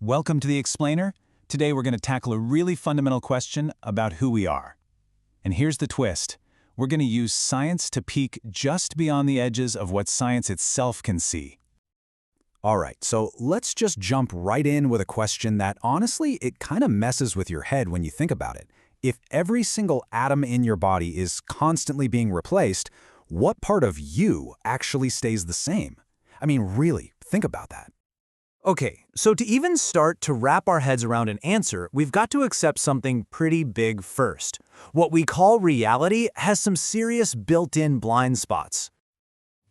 Welcome to the Explainer. Today we're going to tackle a really fundamental question about who we are. And here's the twist. We're going to use science to peek just beyond the edges of what science itself can see. All right, so let's just jump right in with a question that, honestly, it kind of messes with your head when you think about it. If every single atom in your body is constantly being replaced, what part of you actually stays the same? I mean, really, think about that. Okay, so to even start to wrap our heads around an answer, we've got to accept something pretty big first. What we call reality has some serious built-in blind spots.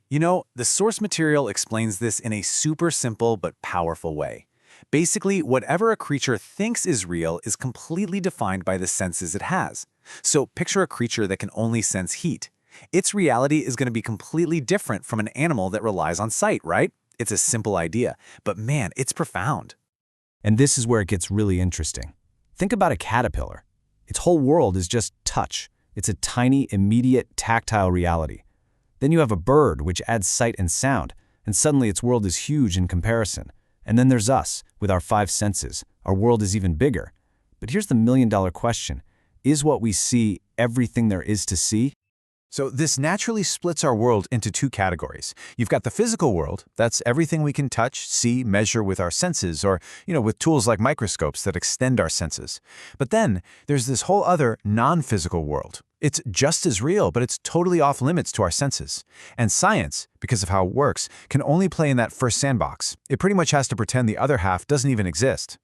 You know, the source material explains this in a super simple but powerful way. Basically, whatever a creature thinks is real is completely defined by the senses it has. So picture a creature that can only sense heat. Its reality is going to be completely different from an animal that relies on sight, right? It's a simple idea, but man, it's profound. And this is where it gets really interesting. Think about a caterpillar. Its whole world is just touch. It's a tiny, immediate, tactile reality. Then you have a bird, which adds sight and sound, and suddenly its world is huge in comparison. And then there's us, with our 5 senses. Our world is even bigger. But here's the million-dollar question. Is what we see everything there is to see? So this naturally splits our world into 2 categories. You've got the physical world, that's everything we can touch, see, measure with our senses, or, with tools like microscopes that extend our senses. But then there's this whole other non-physical world. It's just as real, but it's totally off limits to our senses. And science, because of how it works, can only play in that first sandbox. It pretty much has to pretend the other half doesn't even exist.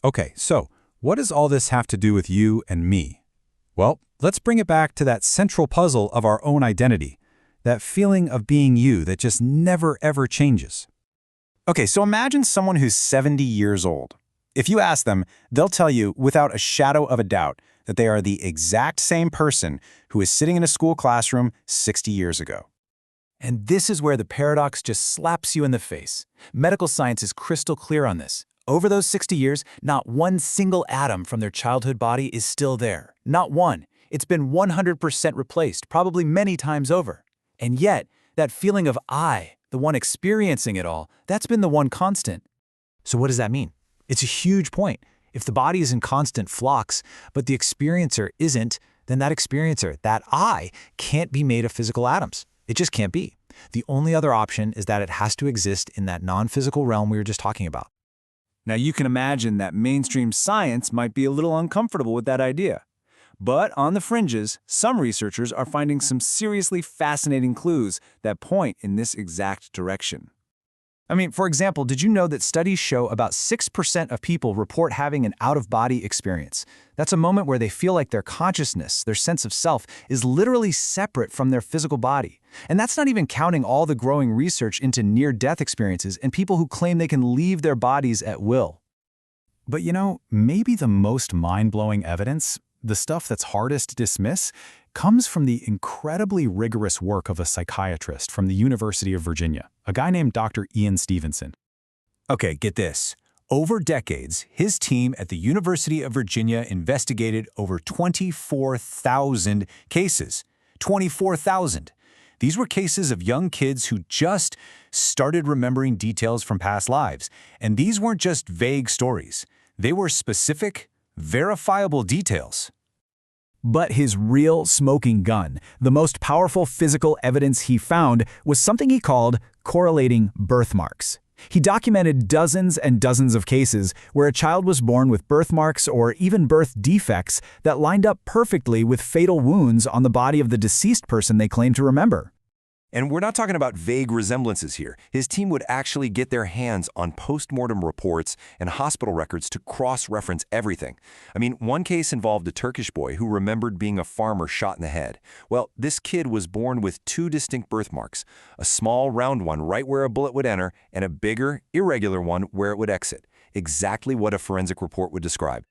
Okay, so what does all this have to do with you and me? Well, let's bring it back to that central puzzle of our own identity, that feeling of being you that just never ever changes. Okay, so imagine someone who's 70 years old. If you ask them, they'll tell you without a shadow of a doubt that they are the exact same person who is sitting in a school classroom 60 years ago. And this is where the paradox just slaps you in the face. Medical science is crystal clear on this. Over those 60 years, not one single atom from their childhood body is still there. Not one. It's been 100% replaced, probably many times over. And yet, that feeling of I, the one experiencing it all, that's been the one constant. So what does that mean? It's a huge point. If the body is in constant flux, but the experiencer isn't, then that experiencer, that I, can't be made of physical atoms. It just can't be. The only other option is that it has to exist in that non-physical realm we were just talking about. Now you can imagine that mainstream science might be a little uncomfortable with that idea. But on the fringes, some researchers are finding some seriously fascinating clues that point in this exact direction. I mean, for example, did you know that studies show about 6% of people report having an out-of-body experience? That's a moment where they feel like their consciousness, their sense of self, is literally separate from their physical body. And that's not even counting all the growing research into near-death experiences and people who claim they can leave their bodies at will. But maybe the most mind-blowing evidence, the stuff that's hardest to dismiss, comes from the incredibly rigorous work of a psychiatrist from the University of Virginia, a guy named Dr. Stevenson. Okay, get this. Over decades, his team at the University of Virginia investigated over 24,000 cases. 24,000. These were cases of young kids who just started remembering details from past lives. And these weren't just vague stories. They were specific, verifiable details. But his real smoking gun, the most powerful physical evidence he found, was something he called correlating birthmarks. He documented dozens and dozens of cases where a child was born with birthmarks or even birth defects that lined up perfectly with fatal wounds on the body of the deceased person they claimed to remember. And we're not talking about vague resemblances here. His team would actually get their hands on post-mortem reports and hospital records to cross-reference everything. I mean, one case involved a Turkish boy who remembered being a farmer shot in the head. Well, this kid was born with 2 distinct birthmarks, a small round one right where a bullet would enter and a bigger, irregular one where it would exit, exactly what a forensic report would describe.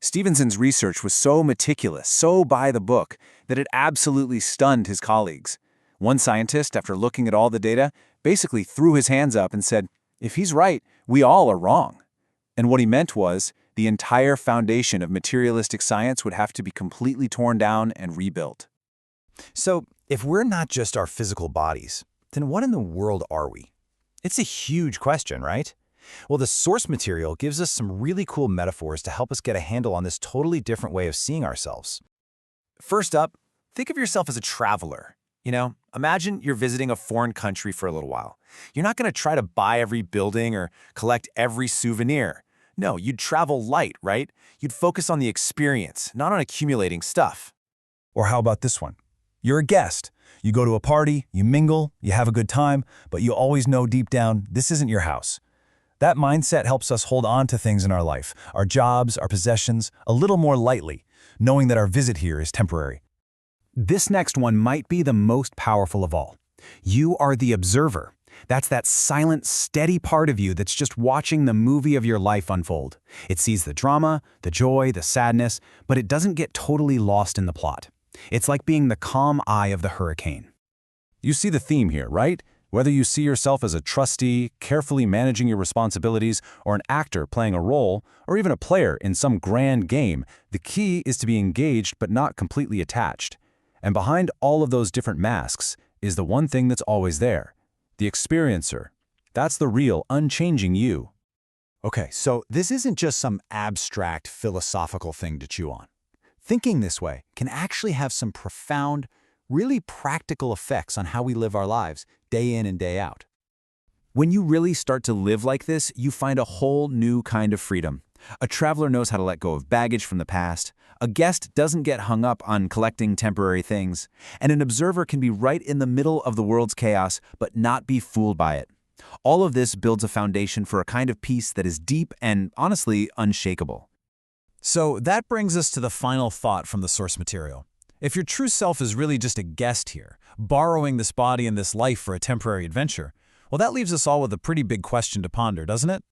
Stevenson's research was so meticulous, so by the book, that it absolutely stunned his colleagues. One scientist, after looking at all the data, basically threw his hands up and said, if he's right, we all are wrong. And what he meant was, the entire foundation of materialistic science would have to be completely torn down and rebuilt. So, if we're not just our physical bodies, then what in the world are we? It's a huge question, right? Well, the source material gives us some really cool metaphors to help us get a handle on this totally different way of seeing ourselves. First up, think of yourself as a traveler. Imagine you're visiting a foreign country for a little while. You're not going to try to buy every building or collect every souvenir. No, you'd travel light, right? You'd focus on the experience, not on accumulating stuff. Or how about this one? You're a guest. You go to a party, you mingle, you have a good time, but you always know deep down this isn't your house. That mindset helps us hold on to things in our life, our jobs, our possessions, a little more lightly, knowing that our visit here is temporary. This next one might be the most powerful of all. You are the observer. That's that silent, steady part of you that's just watching the movie of your life unfold. It sees the drama, the joy, the sadness, but it doesn't get totally lost in the plot. It's like being the calm eye of the hurricane. You see the theme here, right? Whether you see yourself as a trustee, carefully managing your responsibilities, or an actor playing a role, or even a player in some grand game, the key is to be engaged but not completely attached. And behind all of those different masks is the one thing that's always there, the experiencer. That's the real, unchanging you. Okay, so this isn't just some abstract philosophical thing to chew on. Thinking this way can actually have some profound, really practical effects on how we live our lives, day in and day out. When you really start to live like this, you find a whole new kind of freedom. A traveler knows how to let go of baggage from the past. A guest doesn't get hung up on collecting temporary things. And an observer can be right in the middle of the world's chaos, but not be fooled by it. All of this builds a foundation for a kind of peace that is deep and, honestly, unshakable. So that brings us to the final thought from the source material. If your true self is really just a guest here, borrowing this body and this life for a temporary adventure, well, that leaves us all with a pretty big question to ponder, doesn't it?